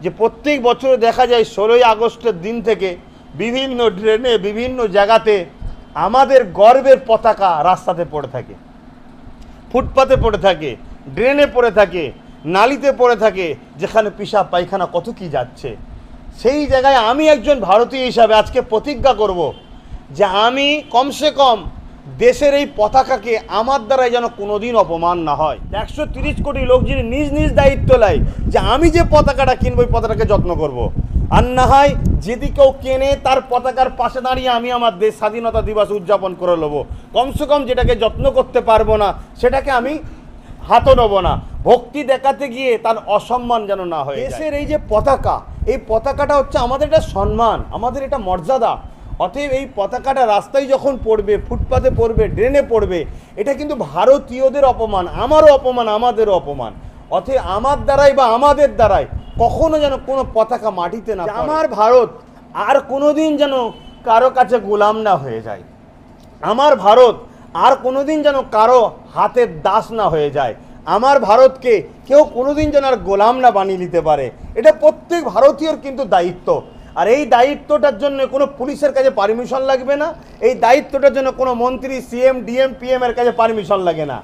যে প্রত্যেক বছর দেখা যায় 16ই আগস্টের দিন থেকে বিভিন্ন ড্রেনে বিভিন্ন জায়গাতে আমাদের গর্বের পতাকা রাস্তাতে পড়ে থাকে, ফুটপাতে পড়ে থাকে, ড্রেনে পড়ে থাকে, নালিতে পড়ে থাকে, যেখানে পেশাব পায়খানা কত কি যাচ্ছে। সেই জায়গায় আমি একজন ভারতীয় হিসাবে আজকে প্রতিজ্ঞা করব যে আমি কমসে কম দেশের এই পতাকাকে আমার দ্বারাই যেন কোনোদিন অপমান না হয়। 130 কোটি লোক যিনি নিজ নিজ দায়িত্ব নেয় যে আমি যে পতাকাটা কিনবো ওই পতাকাকে যত্ন করব। আর না হয় যদি কেউ কেনে তার পতাকার পাশে দাঁড়িয়ে আমি আমার দেশ স্বাধীনতা দিবস উদযাপন করে নেবো। কমসে কম যেটাকে যত্ন করতে পারবো না সেটাকে আমি হাতও নেবো না। ভক্তি দেখাতে গিয়ে তার অসম্মান যেন না হয়। দেশের এই যে পতাকা, এই পতাকাটা হচ্ছে আমাদের এটা সম্মান, আমাদের এটা মর্যাদা। অতএব এই পতাকাটা রাস্তায় যখন পড়বে, ফুটপাতে পড়বে, ড্রেনে পড়বে, এটা কিন্তু ভারতীয়দের অপমান, আমারও অপমান, আমাদেরও অপমান। অতএব আমার দ্বারাই বা আমাদের দ্বারাই কখনো যেন কোনো পতাকা মাটিতে না, আমার ভারত আর কোনোদিন যেন কারো কাছে গোলাম না হয়ে যায়। আমার ভারত আর কোনোদিন যেন কারো হাতের দাস না হয়ে যায়। আমার ভারতকে কেউ কোনোদিন যেন আর গোলাম না বানিয়ে নিতে পারে। এটা প্রত্যেক ভারতীয়র কিন্তু দায়িত্ব। আর এই দায়িত্বটার জন্য কোনো পুলিশের কাছে পারমিশন লাগবে না, এই দায়িত্বটার জন্য কোনো মন্ত্রী, সিএম, ডিএম, পিএম এর কাছে পারমিশন লাগে না।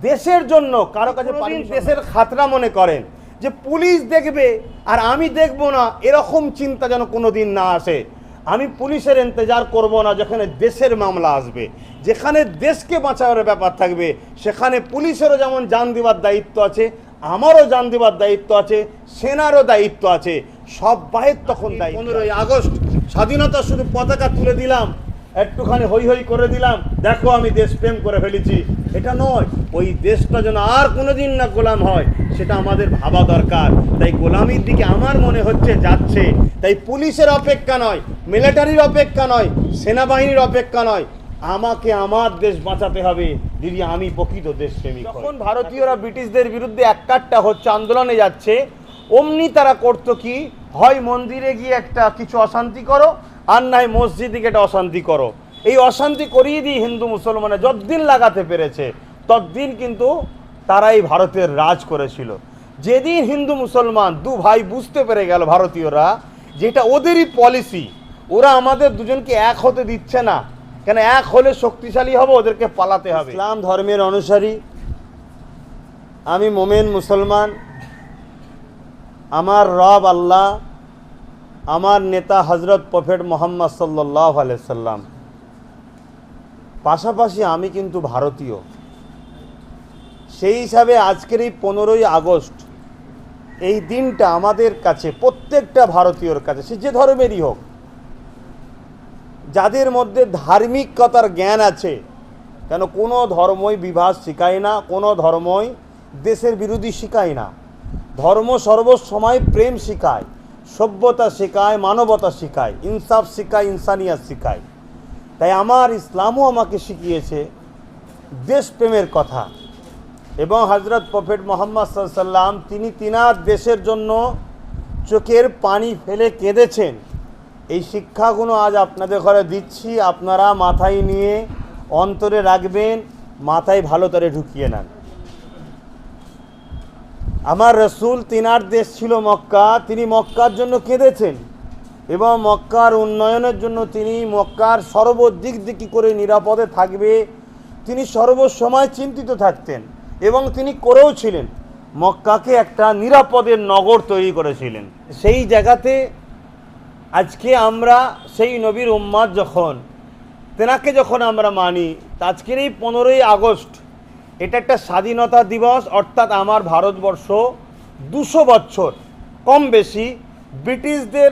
দেশের জন্য কারো কাছে দেশের খাতরা মনে করেন যে পুলিশ দেখবে আর আমি দেখব না, এরকম চিন্তা যেন কোনো দিন না আসে। আমি পুলিশের ইন্তজার করব না, যেখানে দেশের মামলা আসবে, যেখানে দেশকে বাঁচানোর ব্যাপার থাকবে, সেখানে পুলিশেরও যেমন জান দেওয়ার দায়িত্ব আছে, আমারও জান দেওয়ার দায়িত্ব আছে, সেনারও দায়িত্ব আছে, সবাইয়ের তখন দায়িত্ব। 15ই আগস্ট স্বাধীনতা শুধু পতাকা তুলে দিলাম, একটুখানি হই হই করে দিলাম, দেখো আমি দেশপ্রেম করে ফেলেছি, এটা নয়। ওই দেশটা যেন আর কোনোদিন না গোলাম হয় সেটা আমাদের ভাবা দরকার। তাই গোলামির দিকে আমার মনে হচ্ছে যাচ্ছে। তাই পুলিশের অপেক্ষা নয়, মিলিটারির অপেক্ষা নয়, সেনাবাহিনীর অপেক্ষা নয়, আমাকে আমার দেশ বাঁচাতে হবে যদি আমি প্রকৃত দেশপ্রেমিক। যখন ভারতীয়রা ব্রিটিশদের বিরুদ্ধে একাট্টা হচ্ছে, আন্দোলনে যাচ্ছে, অমনি তারা করতো কি, হয় মন্দিরে গিয়ে একটা কিছু অশান্তি করো, আর নয় মসজিদে গিয়ে একটা অশান্তি করো। এই অশান্তি করিয়ে দিয়ে হিন্দু মুসলমানে যতদিন লাগাতে পেরেছে ততদিন কিন্তু তারাই ভারতের রাজ করেছিল। যেদিন হিন্দু মুসলমান দু ভাই বুঝতে পেরে গেল ভারতীয়রা যেটা ওদেরই পলিসি, ওরা আমাদের দুজনকে এক হতে দিচ্ছে না, কেন এক হলে শক্তিশালী হবে, ওদেরকে পালাতে হবে। ইসলাম ধর্মের অনুসারী আমি, মোমেন মুসলমান, আমার রব আল্লাহ, আমার নেতা হজরত প্রফেট মোহাম্মদ সাল্লাল্লাহু আলাইহি সাল্লাম, পাশাপাশি আমি কিন্তু ভারতীয়। সেই হিসাবে আজকের এই 15ই আগস্ট এই দিনটা আমাদের কাছে, প্রত্যেকটা ভারতীয়র কাছে, সে যে ধর্মেরই হোক, যাদের মধ্যে ধার্মিকতার জ্ঞান আছে, কেন কোনো ধর্মই বিভাদ শেখায় না, কোনো ধর্মই দেশের বিরোধী শেখায় না। ধর্ম সর্বসময় প্রেম শেখায়, সভ্যতা শেখায়, মানবতা শেখায়, ইনসাফ শেখায়, ইনসানিয়াত শেখায়। তাই আমার ইসলামও আমাকে শিখিয়েছে দেশপ্রেমের কথা। এবং হজরত প্রফেট মোহাম্মদ সাল্লাল্লাহু আলাইহি সাল্লাম তিনি তিনার দেশের জন্য চোখের পানি ফেলে কেঁদেছেন। এই শিক্ষাগুলো আজ আপনাদের ঘরে দিচ্ছি, আপনারা মাথায় নিয়ে অন্তরে রাখবেন, মাথায় ভালো করে ঢুকিয়ে নেন। আমার রসুল, তিনার দেশ ছিল মক্কা, তিনি মক্কার জন্য কেঁদেছেন এবং মক্কার উন্নয়নের জন্য তিনি মক্কার সর্বদিক দিয়ে কী করে নিরাপদে থাকবে তিনি সর্বসময় চিন্তিত থাকতেন এবং তিনি করেও ছিলেন। মক্কাকে একটা নিরাপদের নগর তৈরি করেছিলেন। সেই জায়গাতে আজকে আমরা সেই নবীর উম্মত যখন, তেনাকে যখন আমরা মানি, আজকের এই 15ই আগস্ট এটা একটা স্বাধীনতা দিবস, অর্থাৎ আমার ভারতবর্ষ 200 বছর কম বেশি ব্রিটিশদের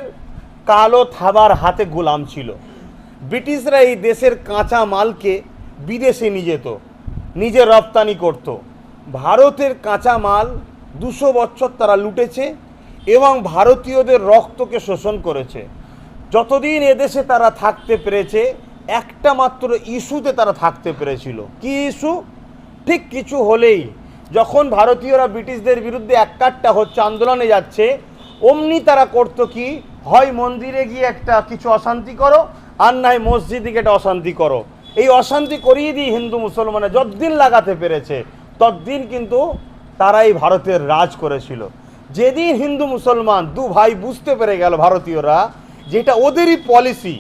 কালো থাবার হাতে গোলাম ছিল। ব্রিটিশরা এই দেশের কাঁচা মালকে বিদেশে নিয়ে যেত, নিজে রপ্তানি করত। ভারতের কাঁচা মাল 200 বছর তারা লুটেছে এবং ভারতীয়দের রক্তকে শোষণ করেছে। যতদিন এদেশে তারা থাকতে পেরেছে, একটা মাত্র ইস্যুতে তারা থাকতে পেরেছিল। কি ইস্যু? ঠিক কিছু হলেই যখন ভারতীয়রা ব্রিটিশদের বিরুদ্ধে একাট্টা হচ্ছে, আন্দোলনে যাচ্ছে, অমনি তারা করতো কি, হয় মন্দিরে গিয়ে একটা কিছু অশান্তি করো, আর নয় মসজিদে গিয়ে একটা অশান্তি করো। এই অশান্তি করিয়ে দিয়ে হিন্দু মুসলমানে যতদিন লাগাতে পেরেছে ততদিন কিন্তু তারাই ভারতের রাজ করেছিল। যেদিন হিন্দু মুসলমান দু ভাই বুঝতে পেরে গেল ভারতীয়রা, যেটা ওদেরই পলিসি,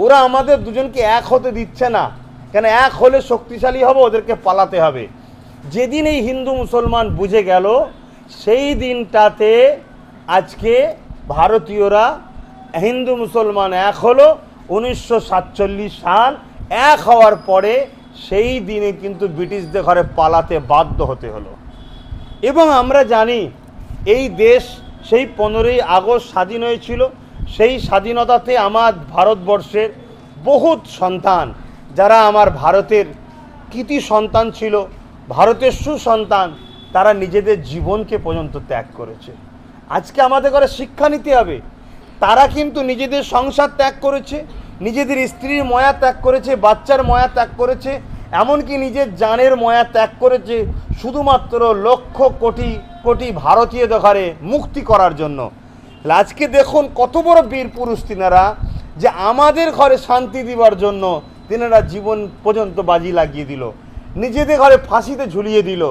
ওরা আমাদের দুজনকে এক হতে দিচ্ছে না, কেন এক হলে শক্তিশালী হবে, ওদেরকে পালাতে হবে। যেদিন এই হিন্দু মুসলমান বুঝে গেল, সেই দিনটাতে আজকে ভারতীয়রা হিন্দু মুসলমান এক হলো। 1947 সাল এক হওয়ার পরে সেই দিনে কিন্তু ব্রিটিশদের ঘরে পালাতে বাধ্য হতে হলো। এবং আমরা জানি এই দেশ সেই 15ই আগস্ট স্বাধীন হয়েছিল। সেই স্বাধীনতাতে আমার ভারতবর্ষের বহুত সন্তান, যারা আমার ভারতের কৃতি সন্তান ছিল, ভারতের সুসন্তান, তারা নিজেদের জীবনকে পর্যন্ত ত্যাগ করেছে। আজকে আমাদের ঘরে শিক্ষা নিতে হবে। তারা কিন্তু নিজেদের সংসার ত্যাগ করেছে, নিজেদের স্ত্রীর ময়া ত্যাগ করেছে, বাচ্চার ময়া ত্যাগ করেছে, এমনকি নিজের জানের ময়া ত্যাগ করেছে শুধুমাত্র লক্ষ কোটি কোটি ভারতীয়দের ঘরে মুক্তি করার জন্য। আজকে দেখুন কত বড় বীর পুরুষ তিনারা, যে আমাদের ঘরে শান্তি দিবার জন্য তিনারা জীবন পর্যন্ত বাজি লাগিয়ে দিল, নিজেদের ঘরে ফাঁসিতে ঝুলিয়ে দিল,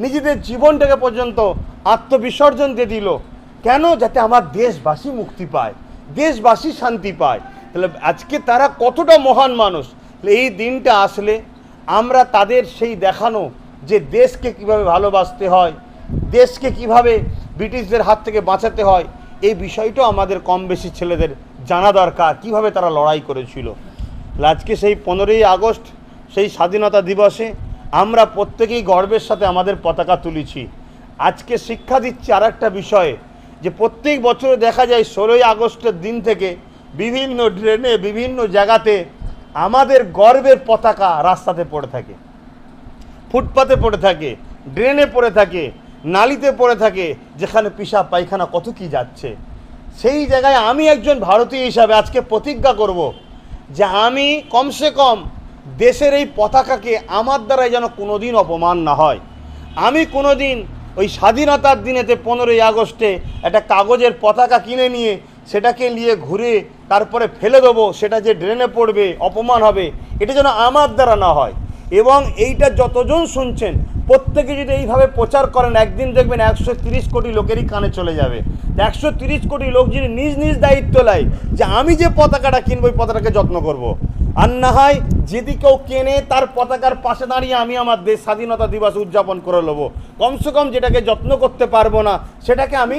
নিজেদের জীবনটাকে পর্যন্ত আত্মবিসর্জন দিয়ে দিল। কেন? যাতে আমার দেশবাসী মুক্তি পায়, দেশবাসী শান্তি পায়। তাহলে আজকে তারা কতটা মহান মানুষ। এই দিনটা আসলে আমরা তাদের সেই দেখানো যে দেশকে কিভাবে ভালোবাসতে হয়, দেশকে কিভাবে ব্রিটিশদের হাত থেকে বাঁচাতে হয়, এই বিষয়টাও আমাদের কম বেশি ছেলেদের জানা দরকার, কিভাবে তারা লড়াই করেছিল। আজকে সেই 15ই আগস্ট, সেই স্বাধীনতা দিবসে আমরা প্রত্যেকেই গর্বের সাথে আমাদের পতাকা তুলেছি। আজকে শিক্ষা দিচ্ছি আর একটা বিষয়ে, যে প্রত্যেক বছরে দেখা যায় 16ই আগস্টের দিন থেকে বিভিন্ন ট্রেনে বিভিন্ন জায়গাতে আমাদের গর্বের পতাকা রাস্তাতে পড়ে থাকে, ফুটপাতে পড়ে থাকে, ড্রেনে পড়ে থাকে, নালিতে পড়ে থাকে, যেখানে পেশাব পায়খানা কত কি যাচ্ছে। সেই জায়গায় আমি একজন ভারতীয় হিসাবে আজকে প্রতিজ্ঞা করব যে আমি কমসে কম দেশের এই পতাকাকে আমার দ্বারাই যেন কোনো দিন অপমান না হয়। আমি কোনো দিন ওই স্বাধীনতার দিনেতে 15ই আগস্টে একটা কাগজের পতাকা কিনে নিয়ে সেটাকে নিয়ে ঘুরে তারপরে ফেলে দেবো, সেটা যে ড্রেনে পড়বে, অপমান হবে, এটা যেন আমার দ্বারা না হয়। এবং এইটা যতজন শুনছেন প্রত্যেকে যদি এইভাবে প্রচার করেন, একদিন দেখবেন 130 কোটি লোকেরই কানে চলে যাবে। 130 কোটি লোক যদি নিজ নিজ দায়িত্ব নেয় যে আমি যে পতাকাটা কিনবো ওই পতাকাকে যত্ন করব। আর না হয় যদি কেউ কেনে তার পতাকার পাশে দাঁড়িয়ে আমি আমার দেশ স্বাধীনতা দিবস উদযাপন করে নেবো, কমসে কম যেটাকে যত্ন করতে পারবো না সেটাকে আমি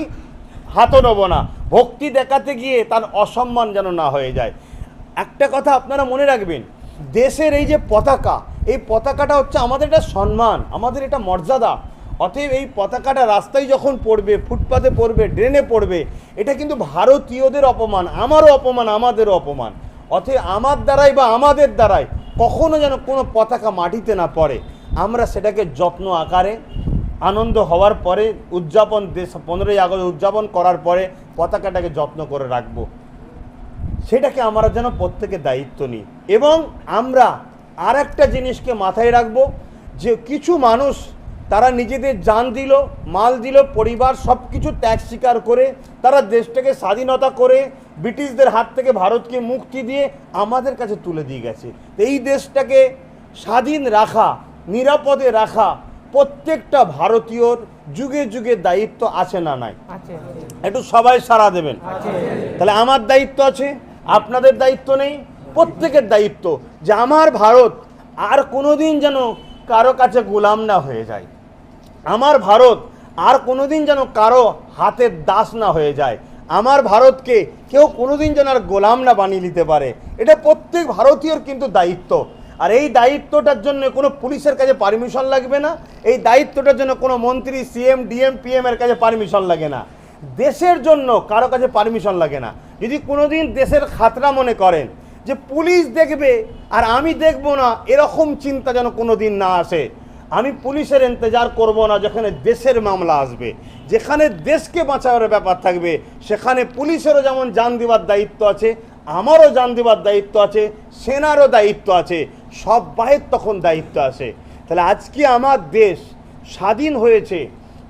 হাতও নেবো না। ভক্তি দেখাতে গিয়ে তার অসম্মান যেন না হয়ে যায়। একটা কথা আপনারা মনে রাখবেন, দেশের এই যে পতাকা, এই পতাকাটা হচ্ছে আমাদের এটা সম্মান, আমাদের এটা মর্যাদা। অতএব এই পতাকাটা রাস্তায় যখন পড়বে, ফুটপাতে পড়বে, ড্রেনে পড়বে, এটা কিন্তু ভারতীয়দের অপমান, আমারও অপমান, আমাদেরও অপমান। অতএব আমার দ্বারাই বা আমাদের দ্বারাই কখনো যেন কোনো পতাকা মাটিতে না পড়ে। আমরা সেটাকে যত্ন আকারে আনন্দ হওয়ার পরে উদযাপন, দেশ 15ই আগস্ট উদযাপন করার পরে পতাকাটাকে যত্ন করে রাখবো, সেটাকে আমরা যেন প্রত্যেকে দায়িত্ব নিই। এবং আমরা আর একটা জিনিসকে মাথায় রাখবো, যে কিছু মানুষ তারা নিজেদের জান দিল, মাল দিল, পরিবার সব কিছু ত্যাগ স্বীকার করে তারা দেশটাকে স্বাধীনতা করে ব্রিটিশদের হাত থেকে ভারতকে মুক্তি দিয়ে আমাদের কাছে তুলে দিয়ে গেছে। এই দেশটাকে স্বাধীন রাখা, নিরাপদে রাখা প্রত্যেকটা ভারতীয়র যুগে যুগে দায়িত্ব আছে না নাই? একটু সবাই সাড়া দেবেন। তাহলে আমার দায়িত্ব আছে, আপনাদের দায়িত্ব নেই? প্রত্যেকের দায়িত্ব যে আমার ভারত আর কোনোদিন যেন কারো কাছে গোলাম না হয়ে যায়, আমার ভারত আর কোনোদিন যেন কারো হাতের দাস না হয়ে যায়, আমার ভারতকে কেউ কোনোদিন যেন আর গোলাম না বানিয়ে নিতে পারে। এটা প্রত্যেক ভারতীয়র কিন্তু দায়িত্ব। আর এই দায়িত্বটার জন্য কোনো পুলিশের কাছে পারমিশন লাগবে না, এই দায়িত্বটার জন্য কোনো মন্ত্রী, সিএম, ডিএম, পিএম এর কাছে পারমিশন লাগে না, দেশের জন্য কারো কাছে পারমিশন লাগে না। যদি কোনোদিন দেশের খাতরা মনে করেন যে পুলিশ দেখবে আর আমি দেখব না, এরকম চিন্তা যেন কোনো দিন না আসে। আমি পুলিশের ইন্তজার করব না, যেখানে দেশের মামলা আসবে, যেখানে দেশকে বাঁচানোর ব্যাপার থাকবে, সেখানে পুলিশেরও যেমন জান দেওয়ার দায়িত্ব আছে, আমারও জান দেওয়ার দায়িত্ব আছে, সেনারও দায়িত্ব আছে, সবাইয়ের তখন দায়িত্ব আছে। তাহলে আজকে আমার দেশ স্বাধীন হয়েছে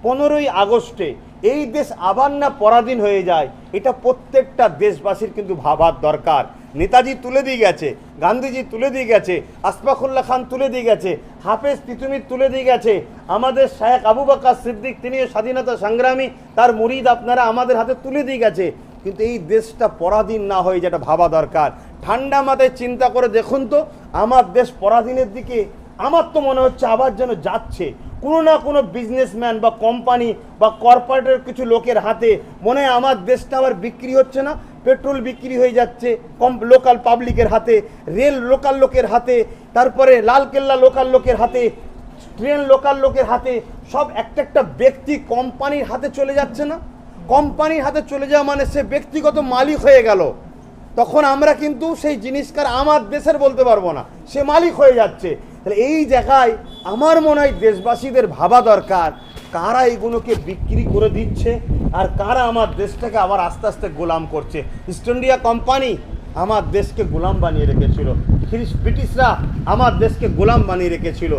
15ই আগস্টে, এই দেশ আবার না পরাধীন হয়ে যায়, এটা প্রত্যেকটা দেশবাসীর কিন্তু ভাবার দরকার। নেতাজি তুলে দিয়ে গেছে, গান্ধীজি তুলে দিয়ে গেছে, আশফাকুল্লাহ খান তুলে দিয়ে গেছে, হাফেজ তিতুমির তুলে দিয়ে গেছে, আমাদের শায়েখ আবু বকর সিদ্দিক তিনিও স্বাধীনতা সংগ্রামী, তার মুরিদ আপনারা আমাদের হাতে তুলে দিয়ে গেছে। কিন্তু এই দেশটা পরাধীন না হয়ে যেটা ভাবা দরকার। ঠান্ডা মাথায় চিন্তা করে দেখুন তো, আমার দেশ পরাধীনের দিকে আমার তো মনে হচ্ছে আবার যেন যাচ্ছে। কোনো না কোনো বিজনেসম্যান বা কোম্পানি বা কর্পোরেটের কিছু লোকের হাতে মনে হয় আমার দেশটা আবার বিক্রি হচ্ছে না। পেট্রোল বিক্রি হয়ে যাচ্ছে লোকাল পাবলিকের হাতে, রেল লোকাল লোকের হাতে, তারপরে লালকেল্লা লোকাল লোকের হাতে, ট্রেন লোকাল লোকের হাতে, সব একটা একটা ব্যক্তি কোম্পানির হাতে চলে যাচ্ছে না? কোম্পানির হাতে চলে যাওয়া মানে সে ব্যক্তিগত মালিক হয়ে গেল। তখন আমরা কিন্তু সেই জিনিসকার আমার দেশের বলতে পারবো না, সে মালিক হয়ে যাচ্ছে। তাহলে এই জায়গায় আমার মনে হয় দেশবাসীদের ভাবা দরকার, কারা এগুলোকে বিক্রি করে দিচ্ছে আর কারা আমার দেশটাকে আবার আস্তে আস্তে গোলাম করছে। ইস্ট ইন্ডিয়া কোম্পানি আমার দেশকে গোলাম বানিয়ে রেখেছিল, ব্রিটিশরা আমার দেশকে গোলাম বানিয়ে রেখেছিল,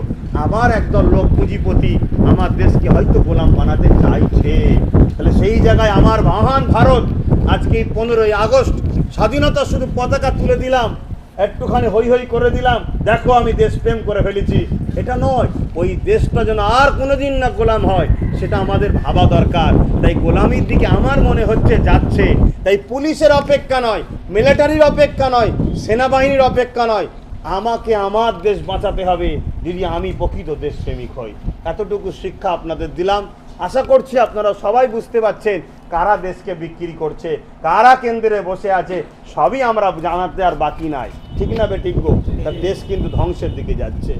আবার একদল লোক পুঁজিপতি আমার দেশকে হয়তো গোলাম বানাতে চাইছে। তাহলে সেই জায়গায় আমার মহান ভারত আজকে এই 15ই আগস্ট স্বাধীনতা শুধু পতাকা তুলে দিলাম, একটুখানি হই হই করে দিলাম, দেখো আমি দেশপ্রেম করে ফেলেছি, এটা নয়। ওই দেশটা যেন আর কোনোদিন না গোলাম হয় সেটা আমাদের ভাবা দরকার। তাই গোলামির দিকে আমার মনে হচ্ছে যাচ্ছে। তাই পুলিশের অপেক্ষা নয়, মিলিটারির অপেক্ষা নয়, সেনাবাহিনীর অপেক্ষা নয়, আমাকে আমার দেশ বাঁচাতে হবে যদি আমি প্রকৃত দেশপ্রেমিক হই। এতটুকু শিক্ষা আপনাদের দিলাম। আশা করছি আপনারা সবাই বুঝতে পারছেন কারা দেশকে বিক্রি করছে, কারা কেন্দ্রে বসে আছে, সবই আমরা জানাতে আর বাকি নাই। ঠিক না বেঠিক গো? তার দেশ কিন্তু ধ্বংসের দিকে যাচ্ছে।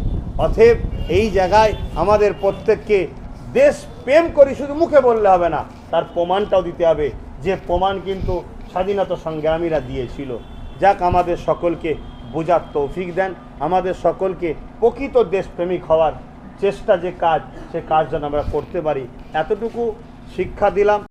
অতএব এই জায়গায় আমাদের প্রত্যেককে দেশ প্রেম করি শুধু মুখে বললে হবে না, তার প্রমাণটাও দিতে হবে, যে প্রমাণ কিন্তু স্বাধীনতা সংগ্রামীরা দিয়েছিল। যাক, আমাদের সকলকে বোঝার তৌফিক দেন, আমাদের সকলকে প্রকৃত দেশপ্রেমিক হওয়ার চেষ্টা যে কাজ, সে কাজ যেন আমরা করতে পারি, এতটুকু শিক্ষা দিলাম।